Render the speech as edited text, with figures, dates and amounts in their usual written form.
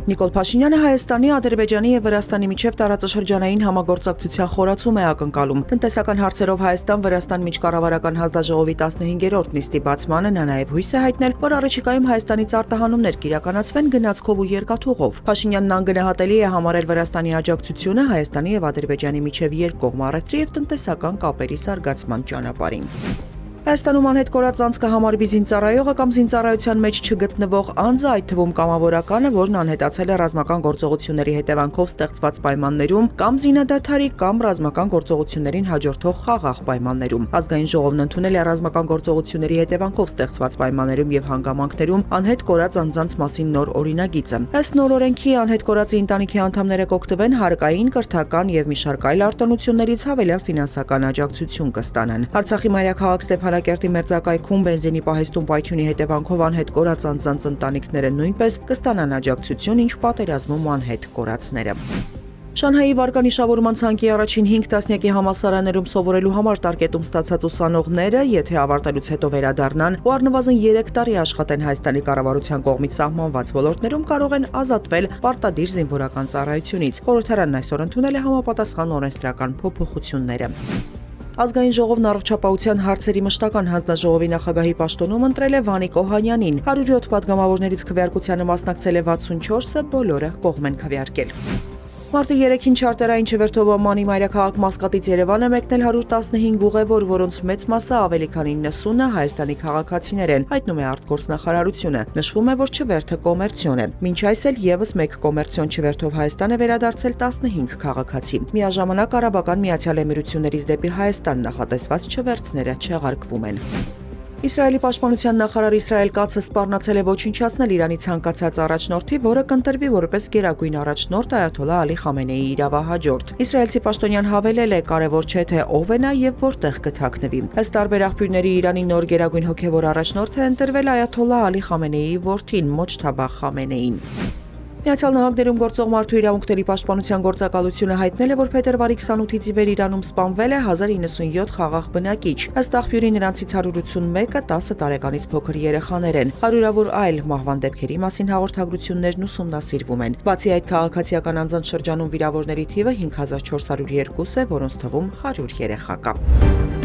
Նիկոլ Փաշինյանը Հայաստանի, Ադրբեջանի եւ Վրաստանի միջև տարածաշրջանային համագործակցության խորացում է ակնկալում։ Տնտեսական հարցերով Հայաստան-Վրաստան միջկառավարական հանձնաժողովի 15-րդ նիստի բացմանը նա նաեւ հույս է հայտնել, որ առաջիկայում Հայաստանից արտահանումներ կիրականացվեն գնացքով ու երկաթուղով։ Փաշինյանն անգնահատելի է համարել Վրաստանի աջակցությունը Հայաստանի եւ Ադրբեջանի միջև երկկողմ առևտրի եւ տնտեսական կապերի զարգացման ճանապարհին։ Հայաստանում անհետ կորած անձ կհամարվի զինծառայողը կամ զինծառայության մեջ չգտնվող անձը, այդ թվում կամավորականը, որն անհետացել է ռազմական գործողությունների հետևանքով ստեղծված պայմաններում կամ զինադադարի կամ ռազմական գործողություններին հաջորդող խաղաղ պայմաններում։ Ազգային ժողովն ընդունել է ռազմական գործողությունների հետևանքով ստեղծված պայմաններում եւ հանգամանքներում անհետ կորած անձանց մասին նոր օրինագիծը։ Ըստ նոր օրենքի անհետ կորածի ընտանիքի անդամները կօգտվեն հարկային, կրթական եւ մի շարք այլ արտոնություններից հավելյալ ֆինանսական աջակցություն կստանան։ Արցախի մայրաքաղաք Ստեփանակերտի մերձակայքում բենզինի պահեստում պայթյունի հետևանքով անհետ կորած անձանց ընտանիքները նույնպես կստանան աջակցություն, ինչ պատերազմում անհետ կորածները։ Շանհայի վարկանիշավորման ցանկի առաջին 5 տասնյակի համալսարաններում սովորելու համար տարկետում ստացած ուսանողները, եթե ավարտելուց հետո վերադառնան ու առնվազն 3 տարի աշխատեն Հայաստանի կառավարության կողմից սահմանված ոլորտներում, կարող են ազատվել պարտադիր զինվորական ծառայությունից։ Խորհրդարանն այսօր ընդունել է համապատասխան օրենսդրական փոփոխությունները։ Ազգային ժողովն առողջապահության հարցերի մշտական հանձնաժողովի նախագահի պաշտոնում ընտրել է Վանիկ Օհանյանին։ 107 падգամավորներից քվեարկությանը մասնակցել է 64-ը, բոլորը կողմ են քվեարկել։ Մարտի 3-ին չարտերային չվերթով Օմանի մայրաքաղաք Մասկատից Երևան է մեկնել 115 ուղևոր, որոնց մեծ մասը ավելի քան 90-ը Հայաստանի քաղաքացիներ են, հայտնում է արտգործնախարարությունը։ Նշվում է, որ չվերթը կոմերցիոն է։ Մինչ այս էլ եւս մեկ կոմերցիոն չվերթով Հայաստան է վերադարձել 15 քաղաքացի։ Միաժամանակ Արաբական Միացյալ Էմիրություններից դեպի Հայաստան նախատեսված չվերթները չեղարկվում են։ Իսրայելի պաշտպանության նախարար Իսրայել Կացը սպառնացել է ոչնչացնել Իրանի ցանկացած առաջնորդի, որը կընտրվի որպես գերագույն առաջնորդ Այաթոլլահ Ալի Խամենեիի իրավահաջորդ։ Իսրայելցի պաշտոնյան հավելել է, կարևոր չէ թե ով է նա եւ որտեղ կթաքնվի։ Ըստ տարբեր աղբյուրների Իրանի նոր գերագույն հոգեվոր առաջնորդ է ընտրվել Այաթոլլահ Ալի Խամենեիի որդին Մոջթաբա Խամենեին։ Միացյալ Նահանգներում գործող մարդու իրավունքների պաշտպանության գործակալությունը հայտնել է, որ փետրվարի 28-ից ի վեր Իրանում սպանվել է 1097 խաղաղ բնակիչ։ Ըստ աղբյուրի նրանցից 181-ը 10 տարեկանից փոքր երեխաներ են։ Հարյուրավոր այլ մահվան դեպքերի մասին հաղորդագրություններն ուսումնասիրվում են։ Բացի այդ, քաղաքացիական անձանց շրջանում վիրավորների թիվը 5402 է, որոնց թվում 100 երեխա կա։